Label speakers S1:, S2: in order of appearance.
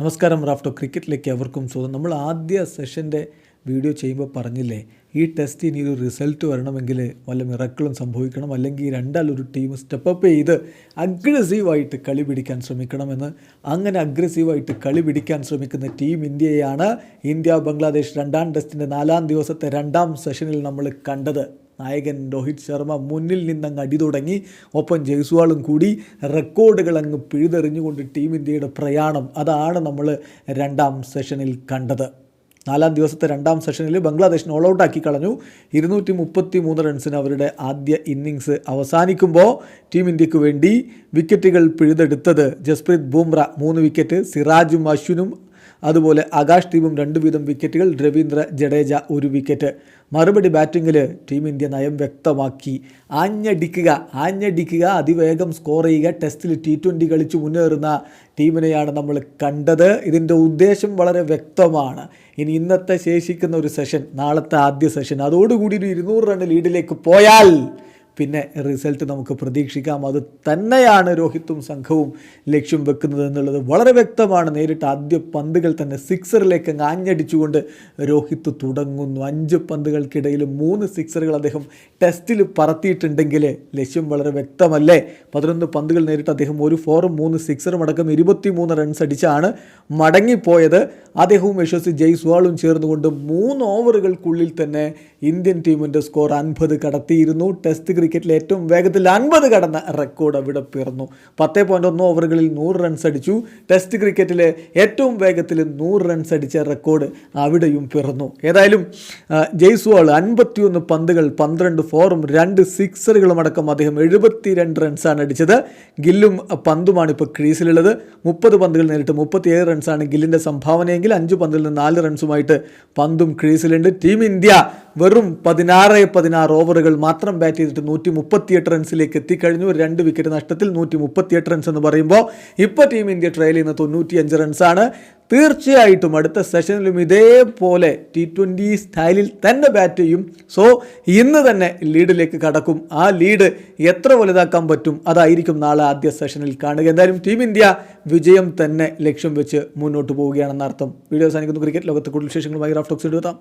S1: നമസ്കാരം. റാഫ്റ്റോ ക്രിക്കറ്റിലേക്ക് എവർക്കും സ്വാഗതം. നമ്മൾ ആദ്യ സെഷൻ്റെ വീഡിയോ ചെയ്യുമ്പോൾ പറഞ്ഞില്ലേ, ഈ ടെസ്റ്റ് ഇനി ഒരു റിസൾട്ട് വരണമെങ്കിൽ വല്ല മിറക്കിളും സംഭവിക്കണം, അല്ലെങ്കിൽ രണ്ടാലൊരു ടീം സ്റ്റെപ്പപ്പ് ചെയ്ത് അഗ്രസീവായിട്ട് കളി പിടിക്കാൻ ശ്രമിക്കണമെന്ന്. അങ്ങനെ അഗ്രസീവായിട്ട് കളി പിടിക്കാൻ ശ്രമിക്കുന്ന ടീം ഇന്ത്യയാണ്. ഇന്ത്യ ബംഗ്ലാദേശ് രണ്ടാം ടെസ്റ്റിൻ്റെ 4-ാം ദിവസത്തെ 2-ാം സെഷനിൽ നമ്മൾ കണ്ടത്. നായകൻ രോഹിത് ശർമ്മ മുന്നിൽ നിന്നങ്ങ് അടി തുടങ്ങി. ഒപ്പം ജയ്സ്വാളും കൂടി റെക്കോർഡുകൾ അങ്ങ് പിഴുതെറിഞ്ഞുകൊണ്ട് ടീം ഇന്ത്യയുടെ പ്രയാണം, അതാണ് നമ്മൾ 2-ാം സെഷനിൽ കണ്ടത്. 4-ാം ദിവസത്തെ 2-ാം സെഷനിൽ ബംഗ്ലാദേശിനെ ഓൾ ഔട്ടാക്കി കളഞ്ഞു. 233 റൺസിന് അവരുടെ ആദ്യ ഇന്നിങ്സ് അവസാനിക്കുമ്പോൾ ടീം ഇന്ത്യക്ക് വേണ്ടി വിക്കറ്റുകൾ പിഴുതെടുത്തത് ജസ്പ്രീത് ബുംറ 3 വിക്കറ്റ്, സിറാജും അശ്വിനും അതുപോലെ ആകാശ് ദീപും 2 വീതം വിക്കറ്റുകൾ, രവീന്ദ്ര ജഡേജ 1 വിക്കറ്റ്. മറുപടി ബാറ്റിങ്ങിൽ ടീം ഇന്ത്യ നയം വ്യക്തമാക്കി. ആഞ്ഞടിക്കുക, അതിവേഗം സ്കോർ ചെയ്യുക. ടെസ്റ്റിൽ T20 കളിച്ച് മുന്നേറുന്ന ടീമിനെയാണ് നമ്മൾ കണ്ടത്. ഇതിൻ്റെ ഉദ്ദേശം വളരെ വ്യക്തമാണ്. ഇനി ഇന്നത്തെ ശേഷിക്കുന്ന ഒരു സെഷൻ, നാളത്തെ ആദ്യ സെഷൻ, അതോടുകൂടി ഒരു 200 റൺ ലീഡിലേക്ക് പോയാൽ പിന്നെ റിസൾട്ട് നമുക്ക് പ്രതീക്ഷിക്കാം. അത് തന്നെയാണ് രോഹിത്തും സംഘവും ലക്ഷ്യം വെക്കുന്നത് എന്നുള്ളത് വളരെ വ്യക്തമാണ്. നേരിട്ട് ആദ്യ പന്തുകൾ തന്നെ സിക്സറിലേക്ക് ആഞ്ഞടിച്ചുകൊണ്ട് രോഹിത്ത് തുടങ്ങുന്നു. 5 പന്തുകൾക്കിടയിൽ 3 സിക്സറുകൾ അദ്ദേഹം ടെസ്റ്റിൽ പറത്തിയിട്ടുണ്ടെങ്കിൽ ലക്ഷ്യം വളരെ വ്യക്തമല്ലേ. 11 പന്തുകൾ നേരിട്ട് അദ്ദേഹം 1 4ഉം 3 സിക്സറും അടക്കം 23 റൺസ് അടിച്ചാണ് മടങ്ങിപ്പോയത്. അദ്ദേഹവും യശസ്വി ജയ്സ്വാളും ചേർന്നുകൊണ്ട് 3 ഓവറുകൾക്കുള്ളിൽ തന്നെ ഇന്ത്യൻ ടീമിൻ്റെ സ്കോർ 50 കടത്തിയിരുന്നു. ടെസ്റ്റ് ക്രിക്കറ്റിൽ ഏറ്റവും വേഗത്തിൽ 50 കടന്ന റെക്കോർഡ് അവിടെ പിറന്നു. 10.1 ഓവറുകളിൽ 100 റൺസ് അടിച്ചു. ടെസ്റ്റ് ക്രിക്കറ്റിലെ ഏറ്റവും വേഗത്തിൽ 100 റൺസ് അടിച്ച റെക്കോർഡ് അവിടെയും പിറന്നു. ഏതായാലും ജയ്സ്വാൾ 51 പന്തുകൾ 12 4ഉം 2 സിക്സറുകളും അടക്കം അദ്ദേഹം 72 റൺസാണ് അടിച്ചത്. ഗില്ലും പന്തുമാണ് ഇപ്പോൾ ക്രീസിലുള്ളത്. 30 പന്തുകൾ നേരിട്ട് 37 റൺസാണ് ഗില്ലിൻ്റെ സംഭാവനയെങ്കിൽ 5 പന്തിൽ നിന്ന് 4 റൺസുമായിട്ട് പന്തും ക്രീസിലുണ്ട്. ടീം ഇന്ത്യ വെറും 16 ഓവറുകൾ മാത്രം ബാറ്റ് ചെയ്തിട്ട് 138 റൺസിലേക്ക് എത്തിക്കഴിഞ്ഞു. 2 വിക്കറ്റ് നഷ്ടത്തിൽ 138 റൺസ് എന്ന് പറയുമ്പോൾ ഇപ്പോൾ ടീം ഇന്ത്യ ട്രയൽ ചെയ്യുന്ന 95 റൺസാണ്. തീർച്ചയായിട്ടും അടുത്ത സെഷനിലും ഇതേപോലെ T20 സ്റ്റൈലിൽ തന്നെ ബാറ്റ് ചെയ്യും. സോ ഇന്ന് തന്നെ ലീഡിലേക്ക് കടക്കും. ആ ലീഡ് എത്ര വലുതാക്കാൻ പറ്റും, അതായിരിക്കും നാളെ ആദ്യ സെഷനിൽ കാണുക. എന്തായാലും ടീം ഇന്ത്യ വിജയം തന്നെ ലക്ഷ്യം വെച്ച് മുന്നോട്ട് പോവുകയാണെന്നർത്ഥം. വീഡിയോ അവസാനിക്കുന്നു. ക്രിക്കറ്റ് ലോകത്തെ കൂടുതൽ വിശേഷങ്ങളുമായി റാഫ്റ്റോക്സ് എടുത്താം.